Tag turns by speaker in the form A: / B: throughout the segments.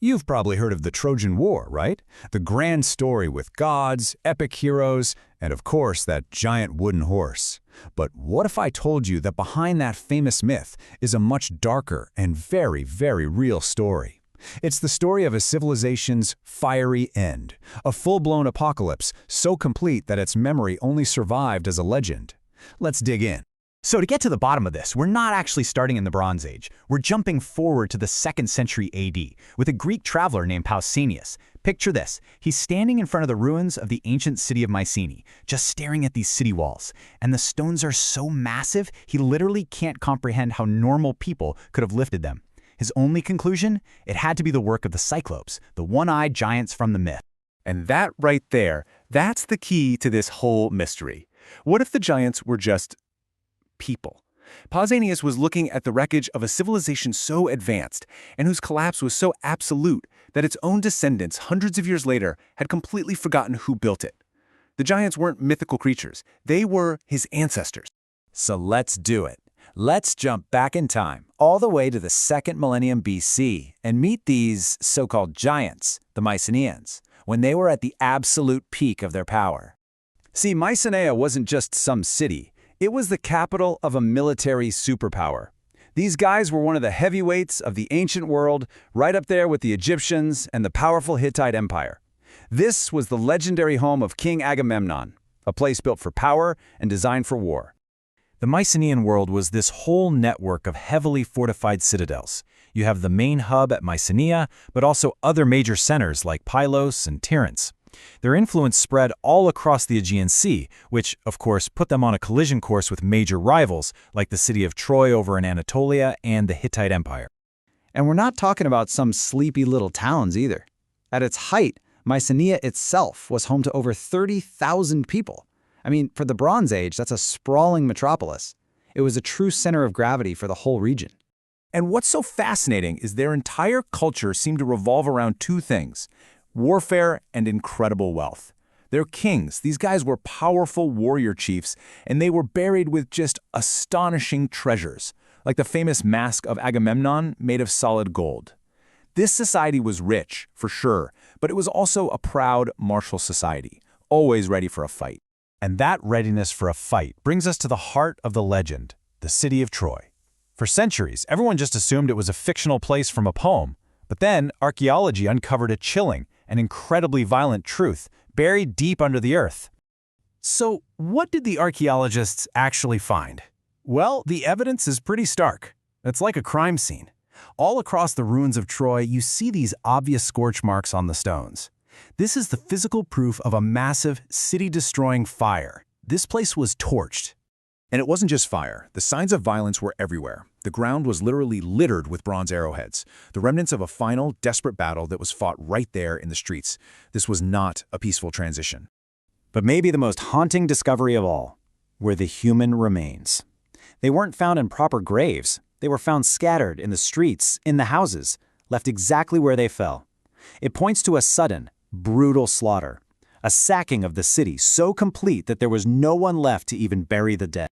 A: You've probably heard of the Trojan War, right? The grand story with gods, epic heroes, and of course that giant wooden horse. But what if I told you that behind that famous myth is a much darker and very, very real story? It's the story of a civilization's fiery end, a full-blown apocalypse so complete that its memory only survived as a legend. Let's dig in.
B: So to get to the bottom of this, we're not actually starting in the Bronze Age. We're jumping forward to the 2nd century AD with a Greek traveler named Pausanias. Picture this. He's standing in front of the ruins of the ancient city of Mycenae, just staring at these city walls. And the stones are so massive, he literally can't comprehend how normal people could have lifted them. His only conclusion? It had to be the work of the Cyclopes, the one-eyed giants from the myth.
C: And that right there, that's the key to this whole mystery. What if the giants were just people? Pausanias was looking at the wreckage of a civilization so advanced and whose collapse was so absolute that its own descendants hundreds of years later had completely forgotten who built it. The giants weren't mythical creatures. They were his ancestors.
A: So let's do it. Let's jump back in time, all the way to the 2nd millennium BC, and meet these so-called giants, the Mycenaeans, when they were at the absolute peak of their power. See, Mycenae wasn't just some city. It was the capital of a military superpower. These guys were one of the heavyweights of the ancient world, right up there with the Egyptians and the powerful Hittite Empire. This was the legendary home of King Agamemnon, a place built for power and designed for war.
B: The Mycenaean world was this whole network of heavily fortified citadels. You have the main hub at Mycenae, but also other major centers like Pylos and Tiryns. Their influence spread all across the Aegean Sea, which, of course, put them on a collision course with major rivals like the city of Troy over in Anatolia and the Hittite Empire.
D: And we're not talking about some sleepy little towns either. At its height, Mycenae itself was home to over 30,000 people. I mean, for the Bronze Age, that's a sprawling metropolis. It was a true center of gravity for the whole region.
C: And what's so fascinating is their entire culture seemed to revolve around two things: warfare and incredible wealth. They're kings. These guys were powerful warrior chiefs, and they were buried with just astonishing treasures, like the famous mask of Agamemnon made of solid gold. This society was rich, for sure, but it was also a proud, martial society, always ready for a fight.
B: And that readiness for a fight brings us to the heart of the legend, the city of Troy. For centuries, everyone just assumed it was a fictional place from a poem. But then, archaeology uncovered a chilling and incredibly violent truth buried deep under the earth. So, what did the archaeologists actually find? Well, the evidence is pretty stark. It's like a crime scene. All across the ruins of Troy, you see these obvious scorch marks on the stones. This is the physical proof of a massive, city-destroying fire. This place was torched.
A: And it wasn't just fire. The signs of violence were everywhere. The ground was literally littered with bronze arrowheads, the remnants of a final, desperate battle that was fought right there in the streets. This was not a peaceful transition.
B: But maybe the most haunting discovery of all were the human remains. They weren't found in proper graves. They were found scattered in the streets, in the houses, left exactly where they fell. It points to a sudden, brutal slaughter, a sacking of the city so complete that there was no one left to even bury the dead.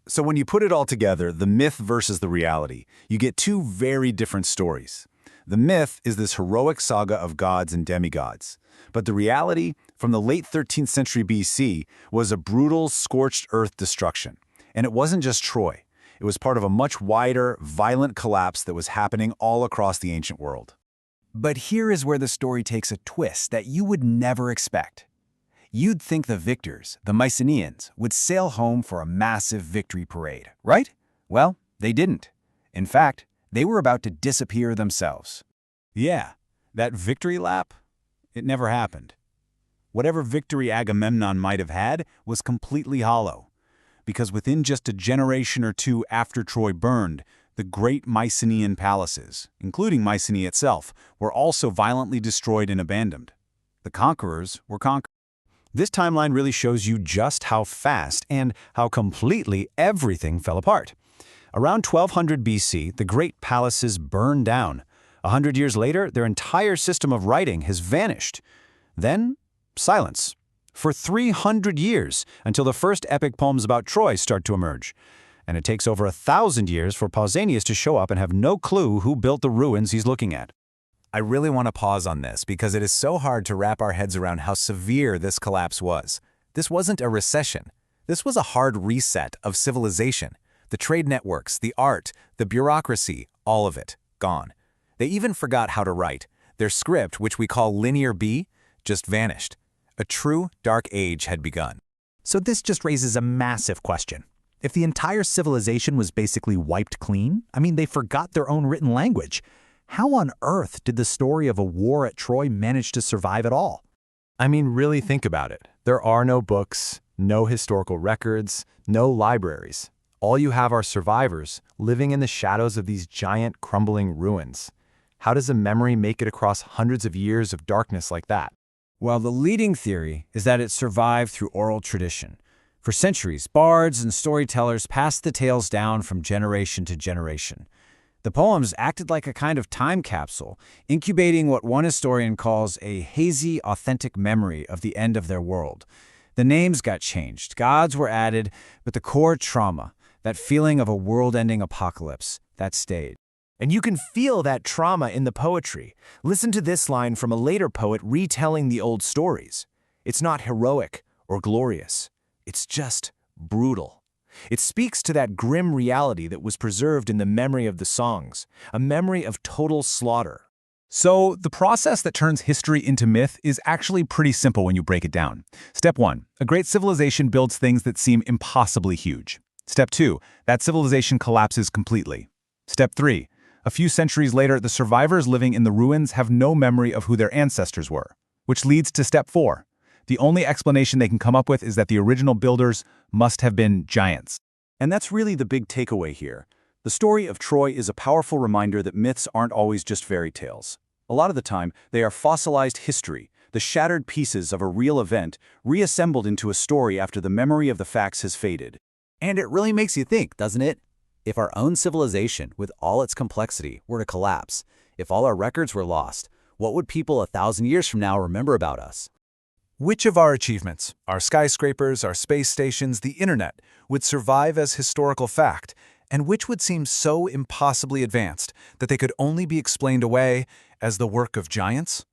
A: So when you put it all together, the myth versus the reality, you get two very different stories. The myth is this heroic saga of gods and demigods. But the reality, from the late 13th century BC, was a brutal, scorched earth destruction. And it wasn't just Troy. It was part of a much wider, violent collapse that was happening all across the ancient world.
D: But here is where the story takes a twist that you would never expect. You'd think the victors, the Mycenaeans, would sail home for a massive victory parade, right? Well, they didn't. In fact, they were about to disappear themselves.
A: Yeah, that victory lap, it never happened. Whatever victory Agamemnon might have had was completely hollow. Because within just a generation or two after Troy burned, the great Mycenaean palaces, including Mycenae itself, were also violently destroyed and abandoned. The conquerors were conquered.
B: This timeline really shows you just how fast and how completely everything fell apart. Around 1200 BC, the great palaces burned down. 100 years later, their entire system of writing has vanished. Then, silence. For 300 years, until the first epic poems about Troy start to emerge. And it takes over 1,000 years for Pausanias to show up and have no clue who built the ruins he's looking at. I really want to pause on this because it is so hard to wrap our heads around how severe this collapse was. This wasn't a recession. This was a hard reset of civilization. The trade networks, the art, the bureaucracy, all of it, gone. They even forgot how to write. Their script, which we call Linear B, just vanished. A true dark age had begun.
C: So this just raises a massive question. If the entire civilization was basically wiped clean, I mean, they forgot their own written language. How on earth did the story of a war at Troy manage to survive at all?
B: I mean, really think about it. There are no books, no historical records, no libraries. All you have are survivors living in the shadows of these giant, crumbling ruins. How does a memory make it across hundreds of years of darkness like that?
A: Well, the leading theory is that it survived through oral tradition. For centuries, bards and storytellers passed the tales down from generation to generation. The poems acted like a kind of time capsule, incubating what one historian calls a hazy, authentic memory of the end of their world. The names got changed, gods were added, but the core trauma, that feeling of a world-ending apocalypse, that stayed.
C: And you can feel that trauma in the poetry. Listen to this line from a later poet retelling the old stories. It's not heroic or glorious. It's just brutal. It speaks to that grim reality that was preserved in the memory of the songs, a memory of total slaughter.
B: So, the process that turns history into myth is actually pretty simple when you break it down. Step 1. A great civilization builds things that seem impossibly huge. Step 2. That civilization collapses completely. Step 3. A few centuries later, the survivors living in the ruins have no memory of who their ancestors were. Which leads to Step 4. The only explanation they can come up with is that the original builders must have been giants.
C: And that's really the big takeaway here. The story of Troy is a powerful reminder that myths aren't always just fairy tales. A lot of the time, they are fossilized history, the shattered pieces of a real event reassembled into a story after the memory of the facts has faded.
A: And it really makes you think, doesn't it? If our own civilization, with all its complexity, were to collapse, if all our records were lost, what would people 1,000 years from now remember about us?
B: Which of our achievements, our skyscrapers, our space stations, the internet, would survive as historical fact, and which would seem so impossibly advanced that they could only be explained away as the work of giants?